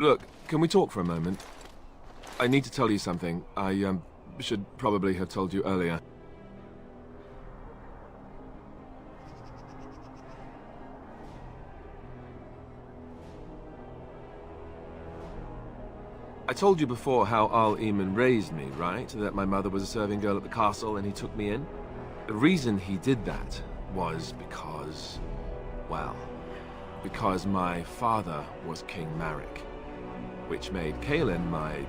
Look, can we talk for a moment? I need to tell you something. I, should probably have told you earlier. I told you before how Arl raised me, right? That my mother was a serving girl at the castle and he took me in? The reason he did that was because... well... because my father was King Marek, which made Kaelin my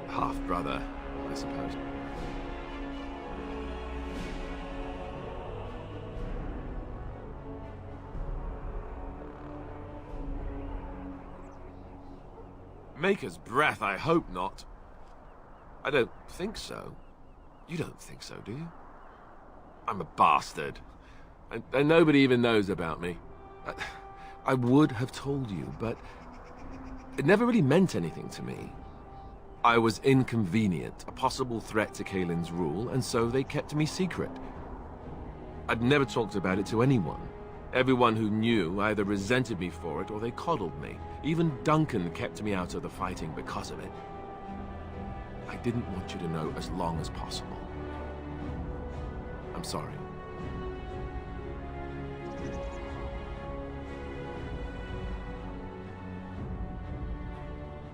half-brother, I suppose. Maker's breath, I hope not. I don't think so. You don't think so, do you? I'm a bastard. And nobody even knows about me. I would have told you, but it never really meant anything to me. I was inconvenient, a possible threat to Kaelin's rule, and so they kept me secret. I'd never talked about it to anyone. Everyone who knew either resented me for it or they coddled me. Even Duncan kept me out of the fighting because of it. I didn't want you to know as long as possible. I'm sorry.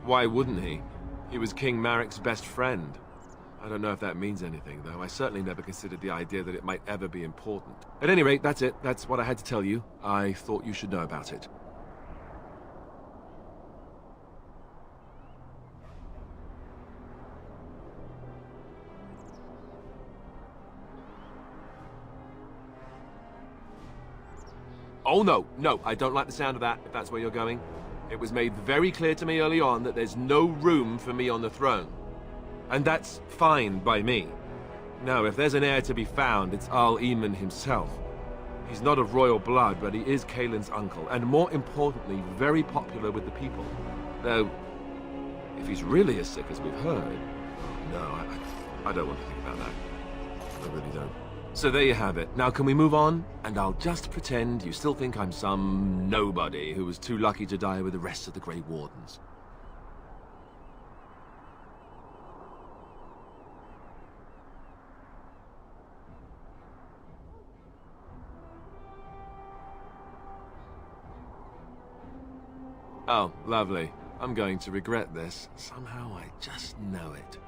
Why wouldn't he? He was King Marek's best friend. I don't know if that means anything, though. I certainly never considered the idea that it might ever be important. At any rate, that's it. That's what I had to tell you. I thought you should know about it. Oh no, no, I don't like the sound of that, if that's where you're going. It was made very clear to me early on that there's no room for me on the throne. And that's fine by me. No, if there's an heir to be found, it's Arl himself. He's not of royal blood, but he is Kaelin's uncle, and more importantly, very popular with the people. Though, if he's really as sick as we've heard, no, I don't want to think about that. I really don't. So there you have it. Now can we move on? And I'll just pretend you still think I'm some nobody who was too lucky to die with the rest of the Grey Wardens. Oh, lovely. I'm going to regret this. Somehow I just know it.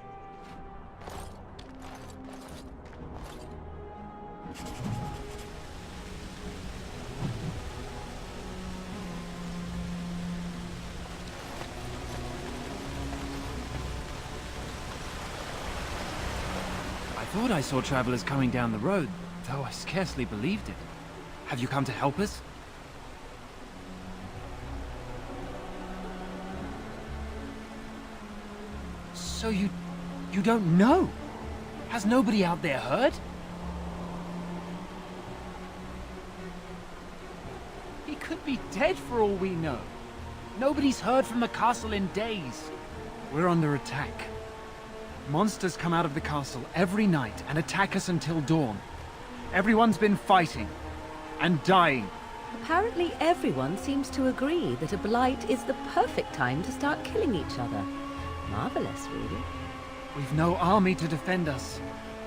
I thought I saw travelers coming down the road, though I scarcely believed it. Have you come to help us? So you don't know? Has nobody out there heard? He could be dead for all we know. Nobody's heard from the castle in days. We're under attack. Monsters come out of the castle every night and attack us until dawn. Everyone's been fighting and dying. Apparently everyone seems to agree that a blight is the perfect time to start killing each other. Marvelous, really. We've no army to defend us.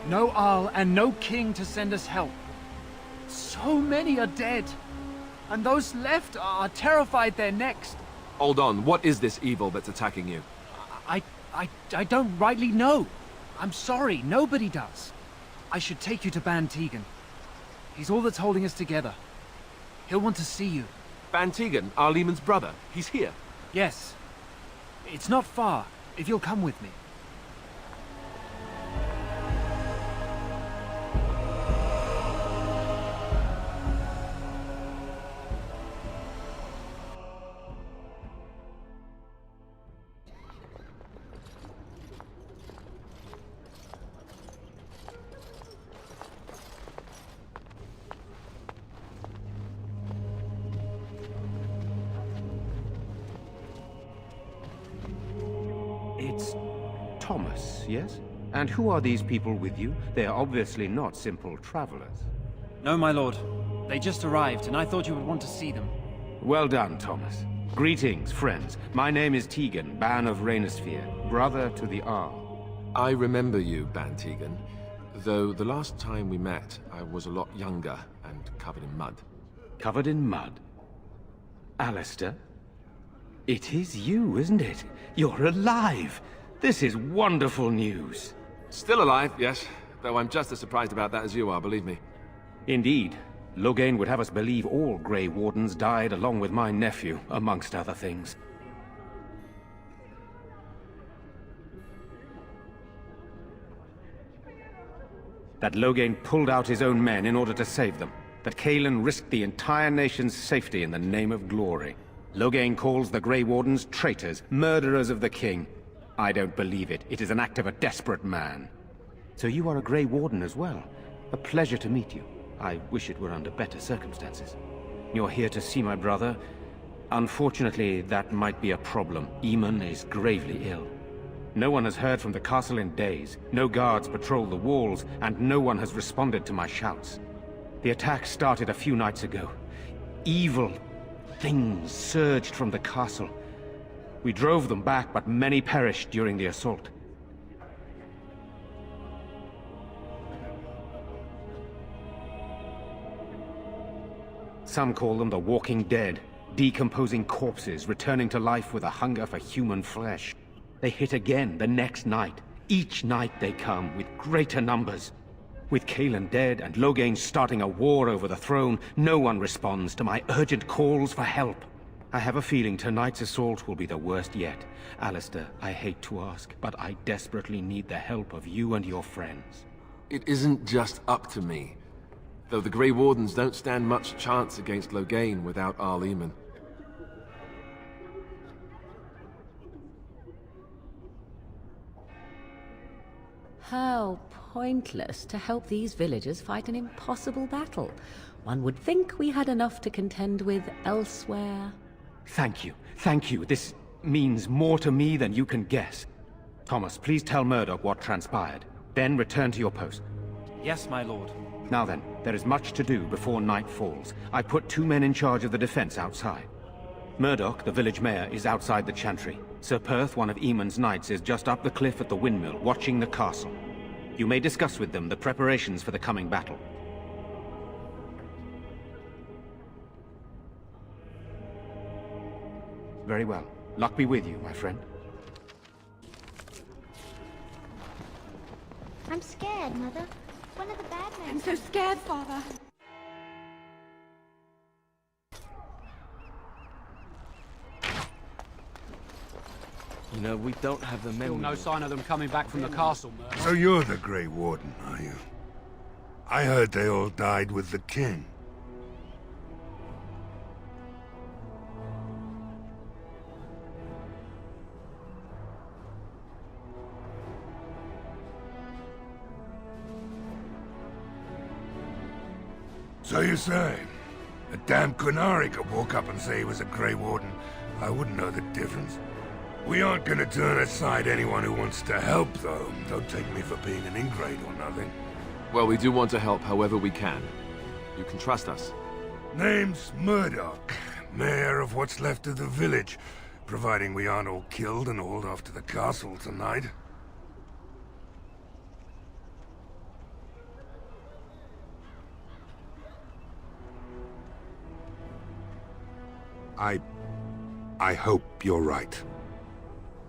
No Arl and no king to send us help. So many are dead. And those left are terrified they're next. Hold on, what is this evil that's attacking you? I don't rightly know. I'm sorry, nobody does. I should take you to Ban Tegan. He's all that's holding us together. He'll want to see you. Ban Tegan, Arlemon's brother. He's here. Yes. It's not far, if you'll come with me. It's Thomas, yes? And who are these people with you? They are obviously not simple travelers. No, my lord. They just arrived, and I thought you would want to see them. Well done, Thomas. Greetings, friends. My name is Tegan, Ban of Rainersphere, brother to the Arl. I remember you, Bantegan, though the last time we met, I was a lot younger and covered in mud. Covered in mud? Alistair? It is you, isn't it? You're alive! This is wonderful news. Still alive, yes, though I'm just as surprised about that as you are, believe me. Indeed. Loghain would have us believe all Grey Wardens died along with my nephew, amongst other things. That Loghain pulled out his own men in order to save them. That Cailan risked the entire nation's safety in the name of glory. Loghain calls the Grey Wardens traitors, murderers of the king. I don't believe it. It is an act of a desperate man. So you are a Grey Warden as well. A pleasure to meet you. I wish it were under better circumstances. You're here to see my brother. Unfortunately, that might be a problem. Eamon is gravely ill. No one has heard from the castle in days. No guards patrol the walls, and no one has responded to my shouts. The attack started a few nights ago. Evil things surged from the castle. We drove them back, but many perished during the assault. Some call them the Walking Dead, decomposing corpses returning to life with a hunger for human flesh. They hit again the next night. Each night they come with greater numbers. With Cailan dead and Loghain starting a war over the throne, no one responds to my urgent calls for help. I have a feeling tonight's assault will be the worst yet. Alistair, I hate to ask, but I desperately need the help of you and your friends. It isn't just up to me. Though the Grey Wardens don't stand much chance against Loghain without Arl Eamon. How pointless to help these villagers fight an impossible battle. One would think we had enough to contend with elsewhere. Thank you. Thank you. This means more to me than you can guess. Thomas, please tell Murdoch what transpired. Then return to your post. Yes, my lord. Now then, there is much to do before night falls. I put 2 men in charge of the defense outside. Murdoch, the village mayor, is outside the chantry. Sir Perth, one of Eamon's knights, is just up the cliff at the windmill, watching the castle. You may discuss with them the preparations for the coming battle. Very well. Luck be with you, my friend. I'm scared, Mother. One of the bad men. I'm so scared, Father. You know, we don't have the men. Still no sign of them coming back from the castle, Murdoch. So you're the Grey Warden, are you? I heard they all died with the king. So you say? A damn Qunari could walk up and say he was a Grey Warden. I wouldn't know the difference. We aren't gonna turn aside anyone who wants to help, though. Don't take me for being an ingrate or nothing. Well, we do want to help however we can. You can trust us. Name's Murdoch, mayor of what's left of the village, providing we aren't all killed and hauled off to the castle tonight. I hope you're right.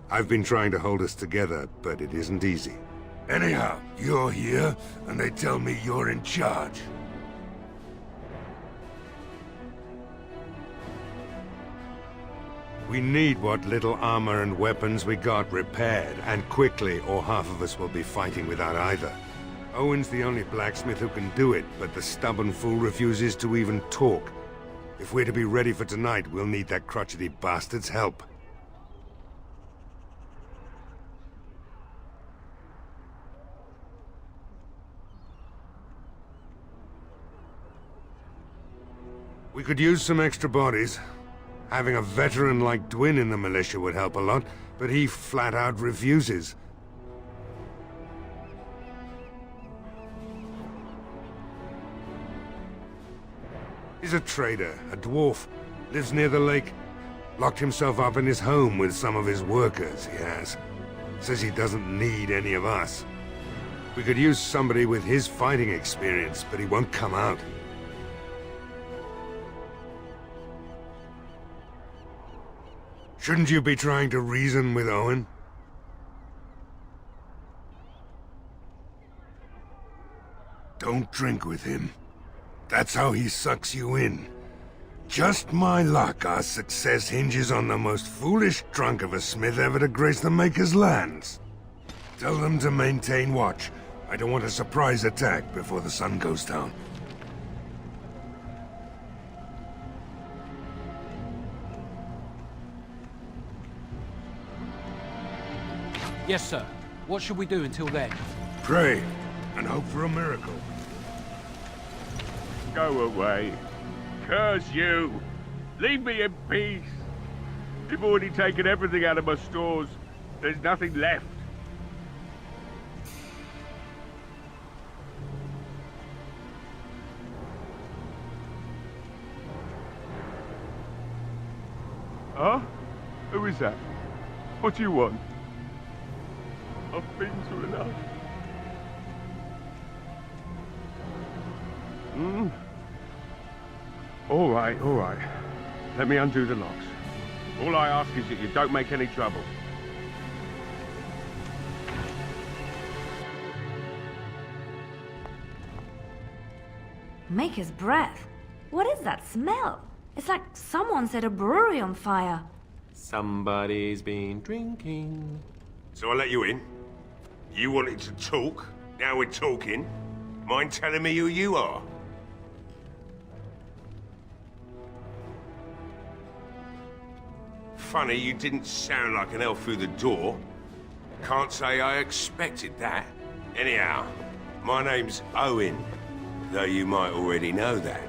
I've been trying to hold us together, but it isn't easy. Anyhow, you're here, and they tell me you're in charge. We need what little armor and weapons we got repaired, and quickly, or half of us will be fighting without either. Owen's the only blacksmith who can do it, but the stubborn fool refuses to even talk. If we're to be ready for tonight, we'll need that crotchety bastard's help. We could use some extra bodies. Having a veteran like Dwyn in the militia would help a lot, but he flat out refuses. He's a trader, a dwarf, lives near the lake. Locked himself up in his home with some of his workers, he has. Says he doesn't need any of us. We could use somebody with his fighting experience, but he won't come out. Shouldn't you be trying to reason with Owen? Don't drink with him. That's how he sucks you in. Just my luck, our success hinges on the most foolish drunk of a smith ever to grace the Maker's lands. Tell them to maintain watch. I don't want a surprise attack before the sun goes down. Yes, sir. What should we do until then? Pray, and hope for a miracle. Go away. Curse you! Leave me in peace! You've already taken everything out of my stores. There's nothing left. Huh? Who is that? What do you want? I've been through enough. All right. Let me undo the locks. All I ask is that you don't make any trouble. Maker's breath? What is that smell? It's like someone set a brewery on fire. Somebody's been drinking. So I let you in. You wanted to talk. Now we're talking. Mind telling me who you are? Funny, you didn't sound like an elf through the door. Can't say I expected that. Anyhow, my name's Owen, though you might already know that.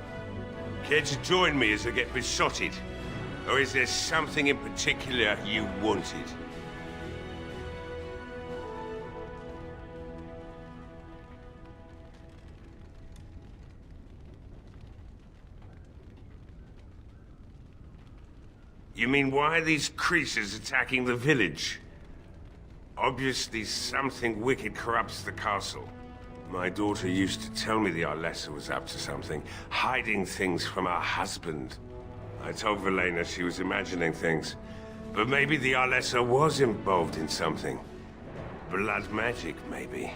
Care to join me as I get besotted? Or is there something in particular you wanted? You mean, why are these creatures attacking the village? Obviously something wicked corrupts the castle. My daughter used to tell me the Arlessa was up to something, hiding things from her husband. I told Velena she was imagining things, but maybe the Arlessa was involved in something. Blood magic, maybe.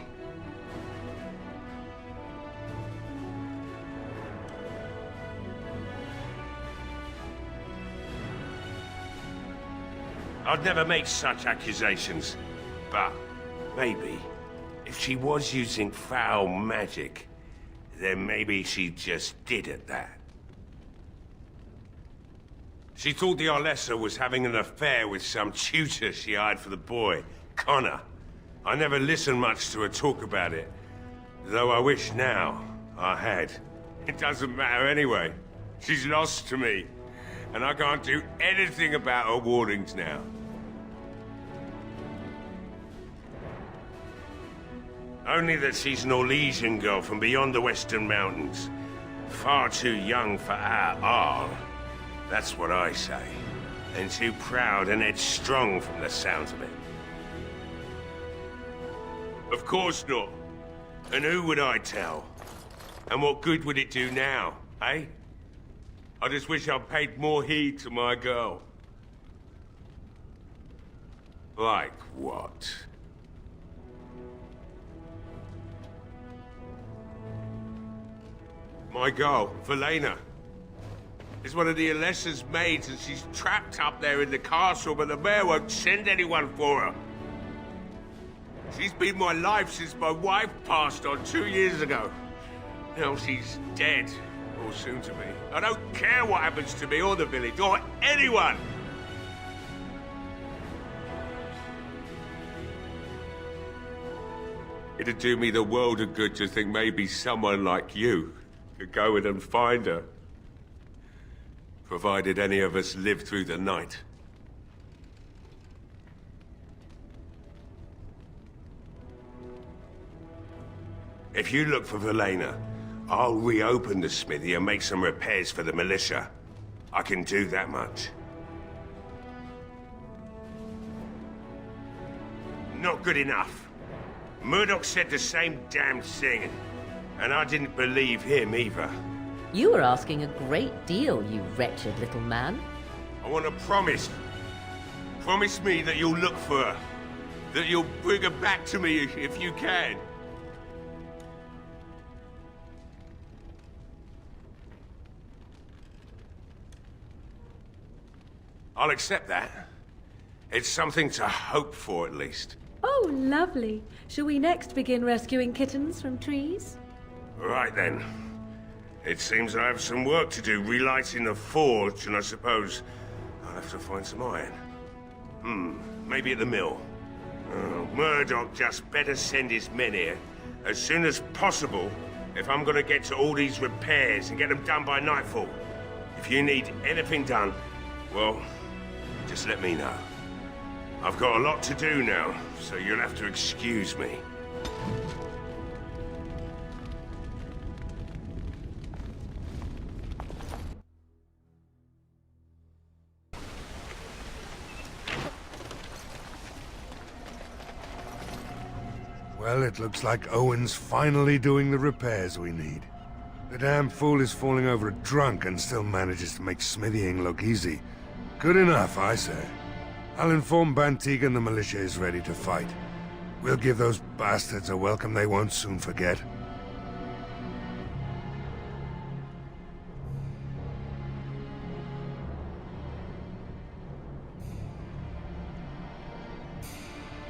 I'd never make such accusations, but maybe, if she was using foul magic, then maybe she just did at that. She thought the Arlessa was having an affair with some tutor she hired for the boy, Connor. I never listened much to her talk about it, though I wish now I had. It doesn't matter anyway. She's lost to me, and I can't do anything about her warnings now. Only that she's an Orlesian girl from beyond the Western Mountains. Far too young for our Arl. That's what I say. And too proud and headstrong from the sounds of it. Of course not. And who would I tell? And what good would it do now, eh? I just wish I'd paid more heed to my girl. Like what? My girl, Velena, is one of the Alessa's maids, and she's trapped up there in the castle, but the mayor won't send anyone for her. She's been my life since my wife passed on 2 years ago. Now she's dead, or soon to be. I don't care what happens to me or the village, or anyone! It'd do me the world of good to think maybe someone like you could go in and find her. Provided any of us live through the night. If you look for Velena, I'll reopen the smithy and make some repairs for the militia. I can do that much. not good enough. Murdoch said the same damn thing, and I didn't believe him either. You were asking a great deal, you wretched little man. I want a promise. Promise me that you'll look for her. That you'll bring her back to me if you can. I'll accept that. It's something to hope for, at least. Oh, lovely. Shall we next begin rescuing kittens from trees? Right then. It seems I have some work to do relighting the forge, and I suppose I'll have to find some iron. Maybe at the mill. Murdoch just better send his men here as soon as possible if I'm gonna get to all these repairs and get them done by nightfall. If you need anything done, well, just let me know. I've got a lot to do now, so you'll have to excuse me. Well, it looks like Owen's finally doing the repairs we need. The damn fool is falling over drunk and still manages to make smithying look easy. Good enough, I say. I'll inform Bantig the militia is ready to fight. We'll give those bastards a welcome they won't soon forget.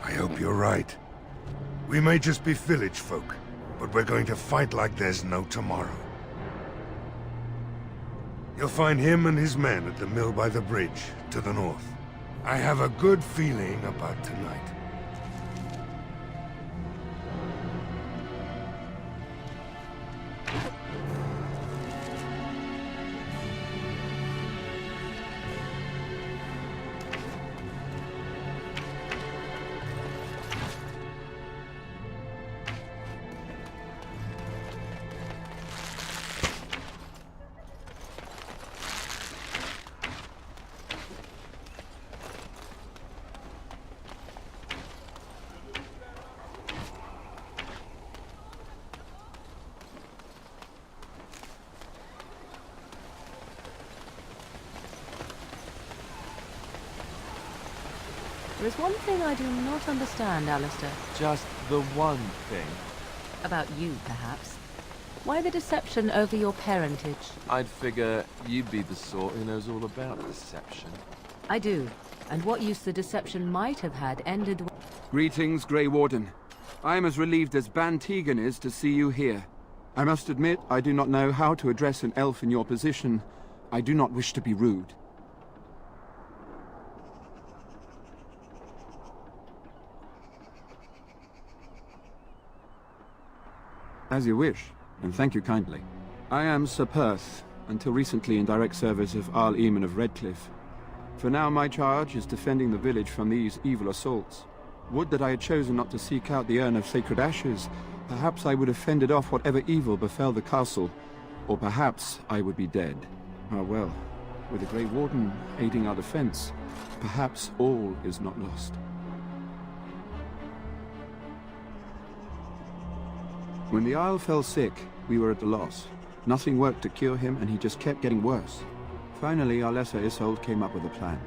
I hope you're right. We may just be village folk, but we're going to fight like there's no tomorrow. You'll find him and his men at the mill by the bridge, to the north. I have a good feeling about tonight. There is one thing I do not understand, Alistair. Just the one thing. About you, perhaps. Why the deception over your parentage? I'd figure you'd be the sort who knows all about deception. I do. And what use the deception might have had ended... Greetings, Grey Warden. I am as relieved as Bantegan is to see you here. I must admit, I do not know how to address an elf in your position. I do not wish to be rude. As you wish, and thank you kindly. I am Sir Perth, until recently in direct service of Arl of Redcliffe. For now my charge is defending the village from these evil assaults. Would that I had chosen not to seek out the urn of sacred ashes. Perhaps I would have fended off whatever evil befell the castle, or perhaps I would be dead. Ah well, with the Grey Warden aiding our defense, perhaps all is not lost. When the Isle fell sick, we were at a loss. Nothing worked to cure him, and he just kept getting worse. Finally, our lesser Isolde came up with a plan.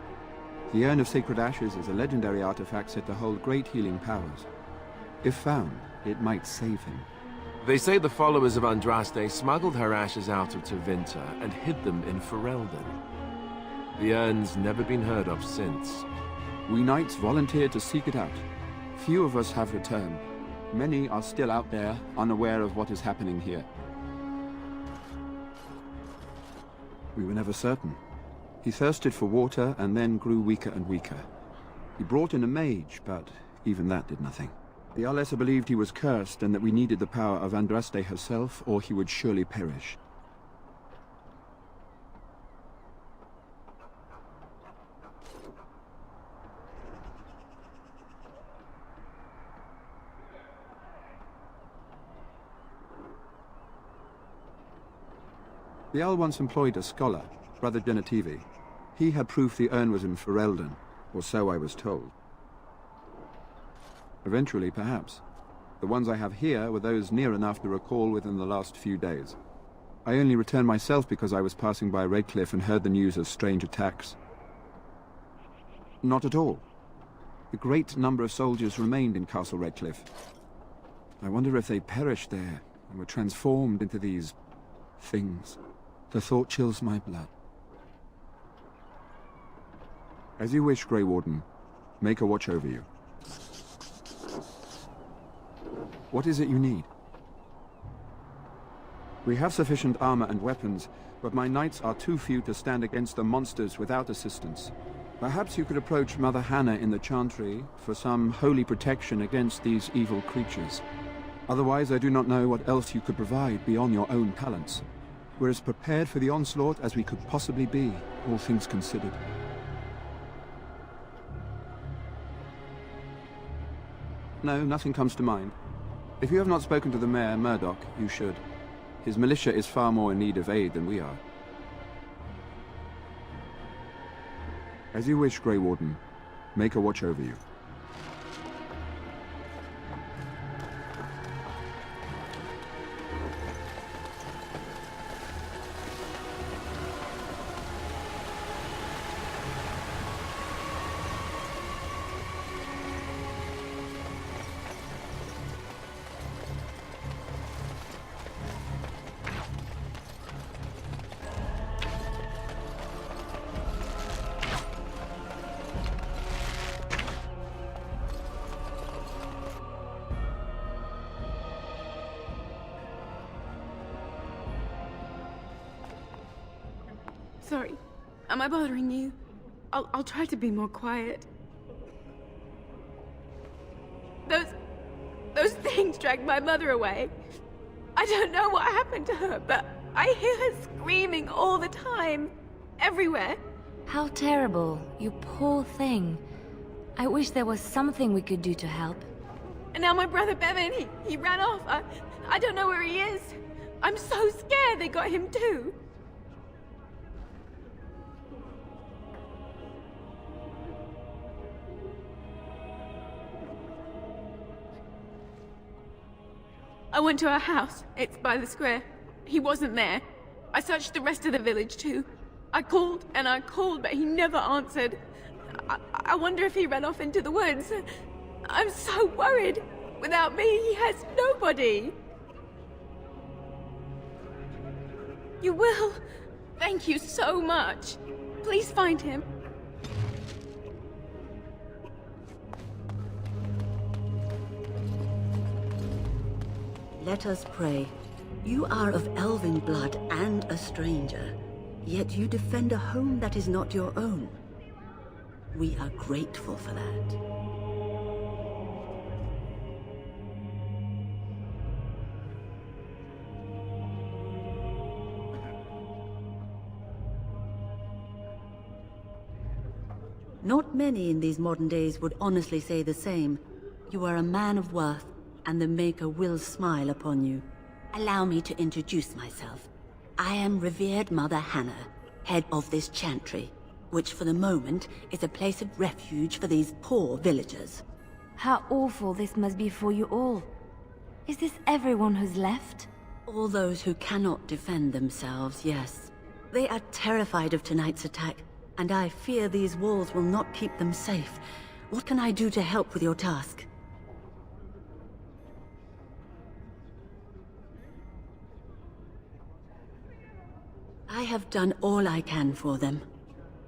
The Urn of Sacred Ashes is a legendary artifact said to hold great healing powers. If found, it might save him. They say the followers of Andraste smuggled her ashes out of Tevinter and hid them in Ferelden. The urn's never been heard of since. We knights volunteered to seek it out. Few of us have returned. Many are still out there, unaware of what is happening here. We were never certain. He thirsted for water and then grew weaker and weaker. He brought in a mage, but even that did nothing. The Arlessa believed he was cursed and that we needed the power of Andraste herself, or he would surely perish. The Jarl once employed a scholar, Brother Genetivi. He had proof the urn was in Ferelden, or so I was told. Eventually, perhaps. The ones I have here were those near enough to recall within the last few days. I only returned myself because I was passing by Redcliffe and heard the news of strange attacks. Not at all. A great number of soldiers remained in Castle Redcliffe. I wonder if they perished there and were transformed into these things. The thought chills my blood. As you wish, Grey Warden. Maker watch over you. What is it you need? We have sufficient armor and weapons, but my knights are too few to stand against the monsters without assistance. Perhaps you could approach Mother Hannah in the Chantry for some holy protection against these evil creatures. Otherwise, I do not know what else you could provide beyond your own talents. We're as prepared for the onslaught as we could possibly be, all things considered. No, nothing comes to mind. If you have not spoken to the Mayor, Murdoch, you should. His militia is far more in need of aid than we are. As you wish, Grey Warden. Maker watch over you. Sorry. Am I bothering you? I'll try to be more quiet. Those things dragged my mother away. I don't know what happened to her, but I hear her screaming all the time. Everywhere. How terrible, you poor thing. I wish there was something we could do to help. And now my brother Bevan, he ran off. I don't know where he is. I'm so scared they got him too. I went to our house. It's by the square. He wasn't there. I searched the rest of the village too. I called and I called, but he never answered. I wonder if he ran off into the woods. I'm so worried. Without me, he has nobody. You will? Thank you so much. Please find him. Let us pray. You are of elven blood and a stranger, yet you defend a home that is not your own. We are grateful for that. Not many in these modern days would honestly say the same. You are a man of worth, and the Maker will smile upon you. Allow me to introduce myself. I am revered Mother Hannah, head of this chantry, which for the moment is a place of refuge for these poor villagers. How awful this must be for you all. Is this everyone who's left? All those who cannot defend themselves, yes. They are terrified of tonight's attack, and I fear these walls will not keep them safe. What can I do to help with your task? I have done all I can for them.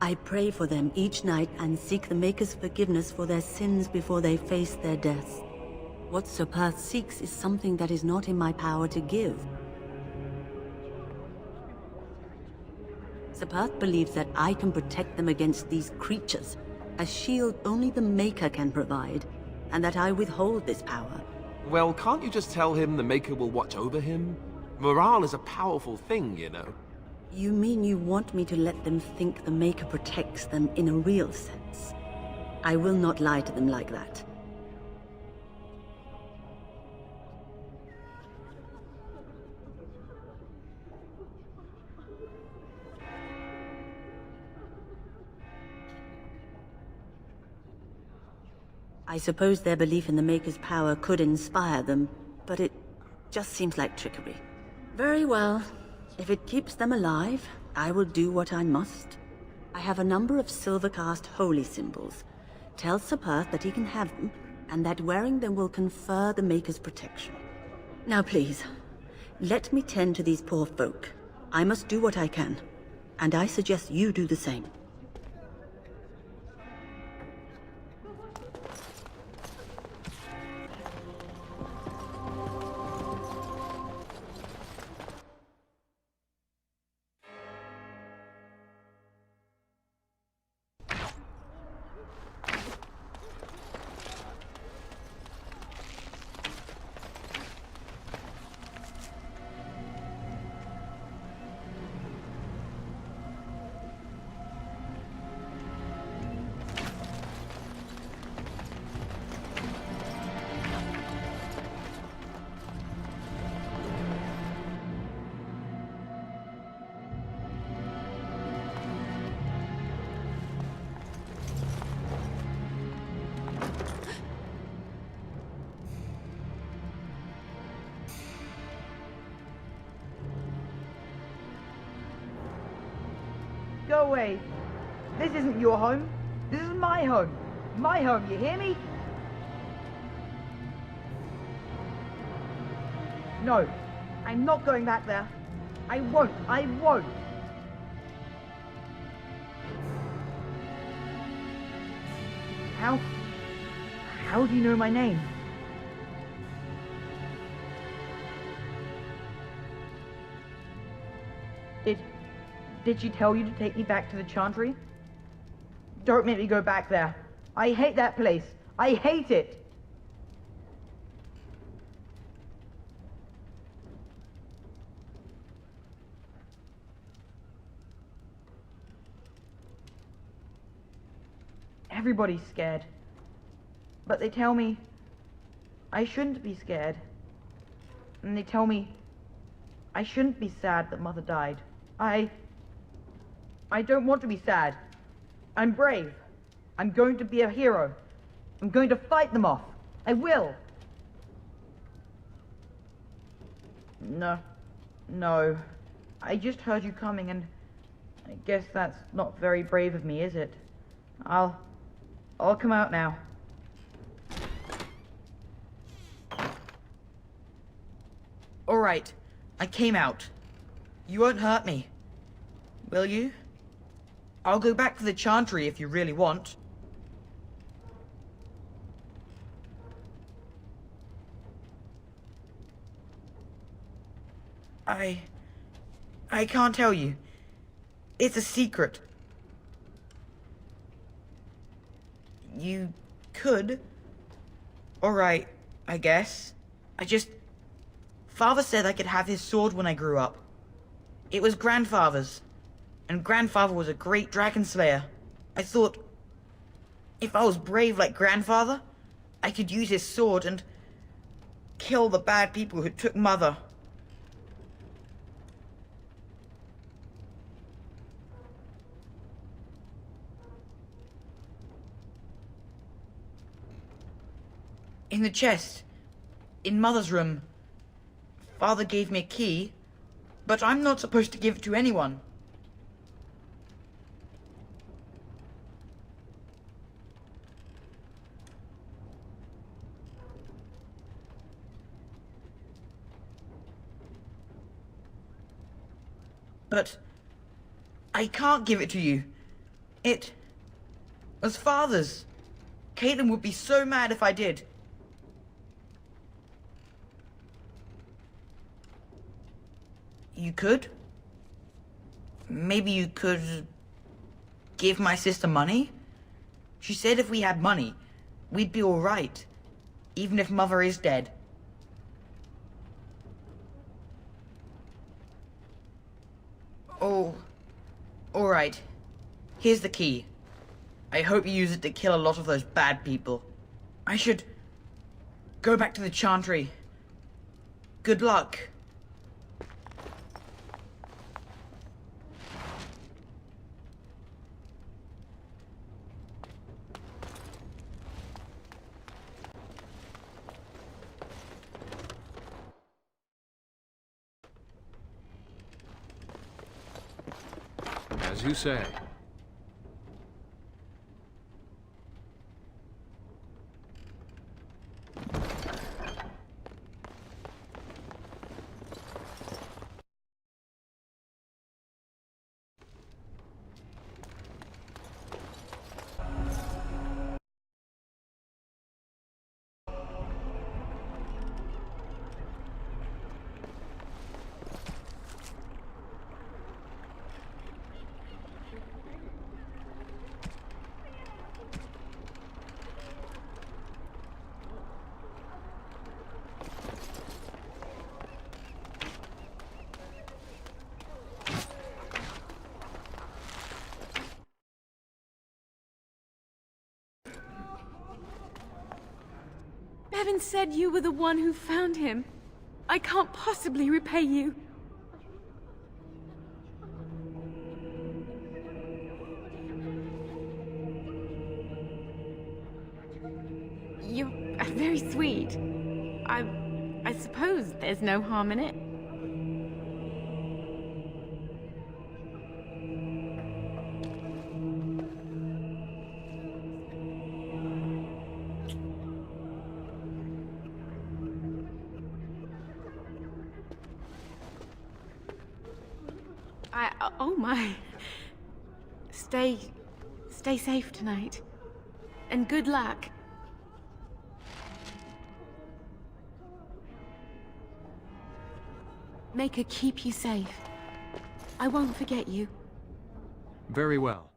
I pray for them each night and seek the Maker's forgiveness for their sins before they face their deaths. What Sir Perth seeks is something that is not in my power to give. Sir Perth believes that I can protect them against these creatures, a shield only the Maker can provide, and that I withhold this power. Well, can't you just tell him the Maker will watch over him? Morale is a powerful thing, you know. You mean you want me to let them think the Maker protects them in a real sense? I will not lie to them like that. I suppose their belief in the Maker's power could inspire them, but it just seems like trickery. Very well. If it keeps them alive, I will do what I must. I have a number of silver-cast holy symbols. Tell Sir Perth that he can have them, and that wearing them will confer the Maker's protection. Now please, let me tend to these poor folk. I must do what I can, and I suggest you do the same. Go away. This isn't your home. This is my home. My home, you hear me? No, I'm not going back there. I won't. I won't. How do you know my name? Did she tell you to take me back to the Chantry? Don't make me go back there. I hate that place. I hate it. Everybody's scared. But they tell me I shouldn't be scared. And they tell me I shouldn't be sad that Mother died. I don't want to be sad. I'm brave. I'm going to be a hero. I'm going to fight them off. I will. No. I just heard you coming, and I guess that's not very brave of me, is it? I'll come out now. All right. I came out. You won't hurt me. Will you? I'll go back to the Chantry if you really want. I can't tell you. It's a secret. You could. Alright, I guess. Father said I could have his sword when I grew up. It was Grandfather's. And Grandfather was a great dragon slayer. I thought, if I was brave like Grandfather, I could use his sword and kill the bad people who took Mother. In the chest, in Mother's room, Father gave me a key, but I'm not supposed to give it to anyone. But I can't give it to you. It was Father's. Caitlin would be so mad if I did. You could? Maybe you could give my sister money? She said if we had money, we'd be all right, even if Mother is dead. Oh, all right. Here's the key. I hope you use it to kill a lot of those bad people. I should go back to the Chantry. Good luck. you say. Bevan said you were the one who found him. I can't possibly repay you. You're very sweet. I suppose there's no harm in it. Oh my. Stay safe tonight. And good luck. Maker keep you safe. I won't forget you. Very well.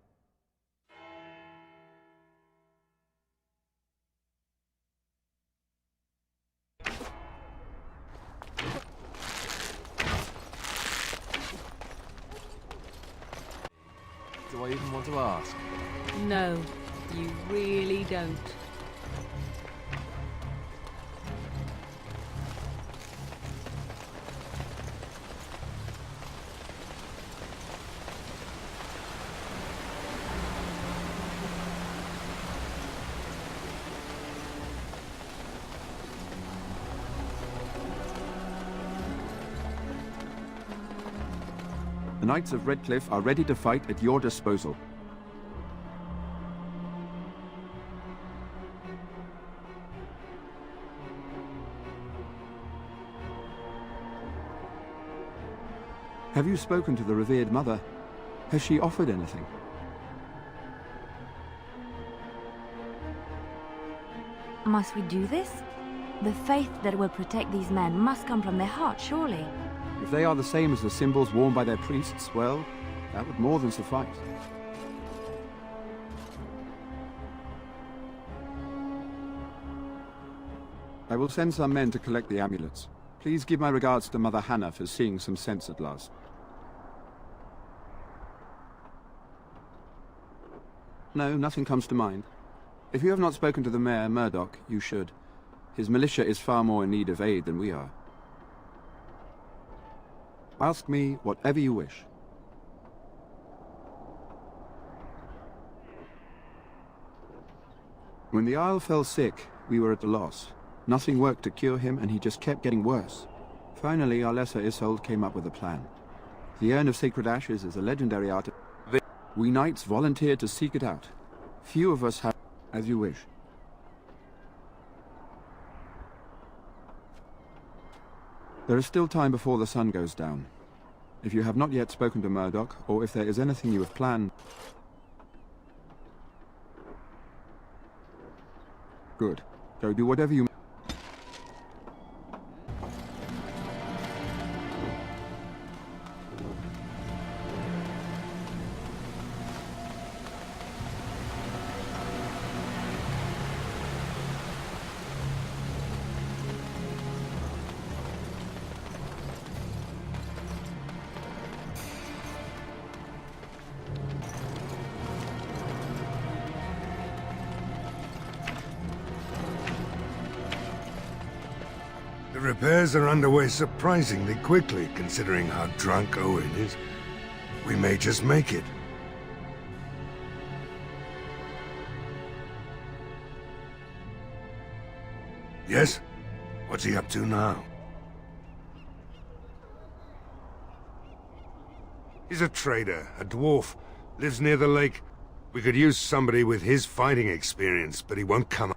Do I even want to ask? No, you really don't. The Knights of Redcliffe are ready to fight at your disposal. Have you spoken to the revered mother? Has she offered anything? Must we do this? The faith that will protect these men must come from their heart, surely. If they are the same as the symbols worn by their priests, well, that would more than suffice. I will send some men to collect the amulets. Please give my regards to Mother Hannah for seeing some sense at last. No, nothing comes to mind. If you have not spoken to the Mayor, Murdoch, you should. His militia is far more in need of aid than we are. Ask me whatever you wish. When the Isle fell sick, we were at a loss. Nothing worked to cure him, and he just kept getting worse. Finally, our lesser Isolde came up with a plan. The Urn of Sacred Ashes is a legendary artifact. We knights volunteered to seek it out. Few of us have... As you wish. There is still time before the sun goes down. If you have not yet spoken to Murdoch, or if there is anything you have planned... Good. Go do whatever you... The repairs are underway surprisingly quickly, considering how drunk Owen is. We may just make it. Yes? What's he up to now? He's a trader, a dwarf, Lives near the lake. We could use somebody with his fighting experience, but he won't come.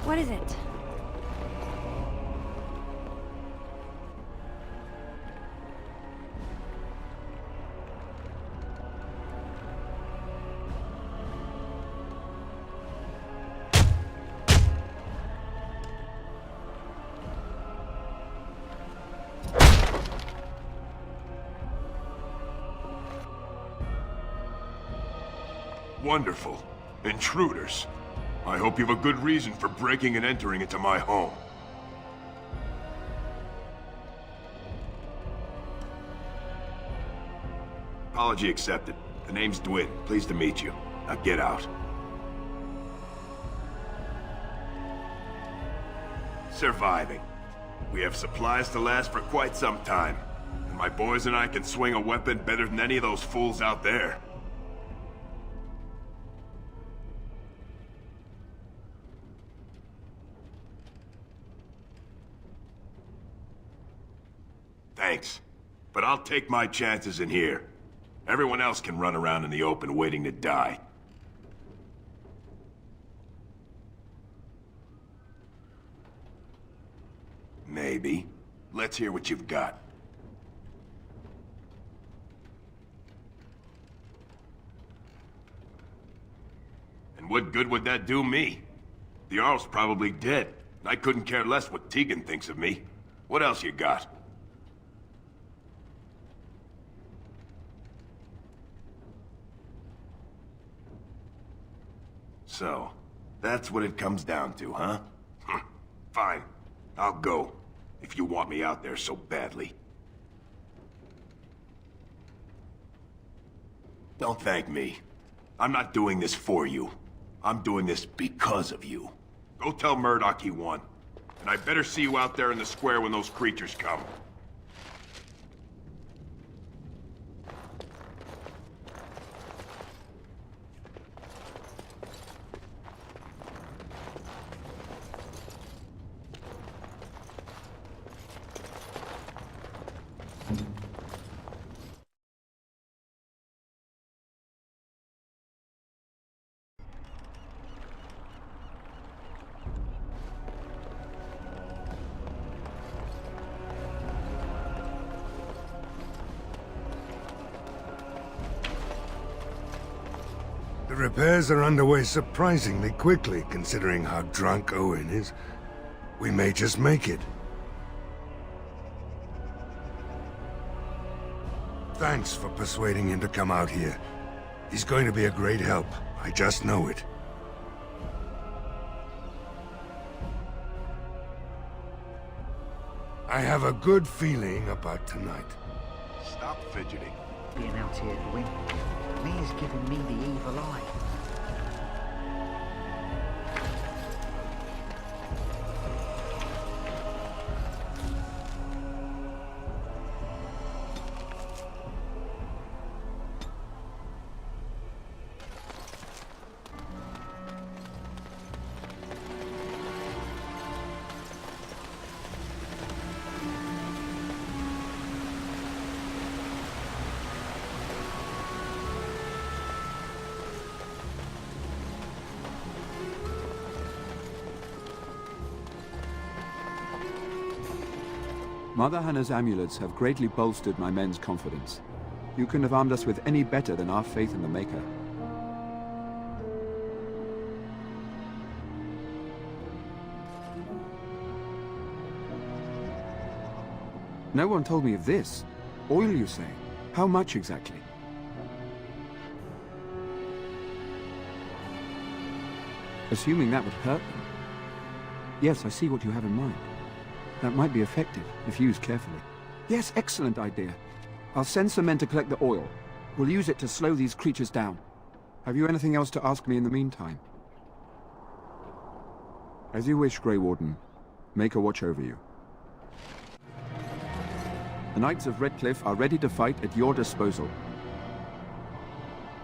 What is it? Wonderful. Intruders. I hope you have a good reason for breaking and entering into my home. Apology accepted. The name's Dwin. Pleased to meet you. Now get out. Surviving. We have supplies to last for quite some time. And my boys and I can swing a weapon better than any of those fools out there. Thanks. But I'll take my chances in here. Everyone else can run around in the open waiting to die. Maybe. Let's hear what you've got. And what good would that do me? The Arl's probably dead. I couldn't care less what Tegan thinks of me. What else you got? So, that's what it comes down to, huh? Fine. I'll go, if you want me out there so badly. Don't thank me. I'm not doing this for you. I'm doing this because of you. Go tell Murdoch he won. And I better see you out there in the square when those creatures come. The repairs are underway surprisingly quickly, considering how drunk Owen is. We may just make it. Thanks for persuading him to come out here. He's going to be a great help. I just know it. I have a good feeling about tonight. Stop fidgeting. Being out here, Gwyn. Lee's giving me the evil eye. Mother Hannah's amulets have greatly bolstered my men's confidence. You couldn't have armed us with any better than our faith in the Maker. No one told me of this. Oil, you say? How much exactly? Assuming that would hurt them. Yes, I see what you have in mind. That might be effective, if used carefully. Yes, excellent idea. I'll send some men to collect the oil. We'll use it to slow these creatures down. Have you anything else to ask me in the meantime? As you wish, Grey Warden. Make a watch over you. The Knights of Redcliffe are ready to fight at your disposal.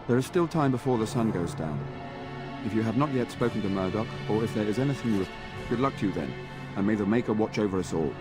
There is still time before the sun goes down. If you have not yet spoken to Murdoch, or if there is anything you... Good luck to you then, and may the Maker watch over us all.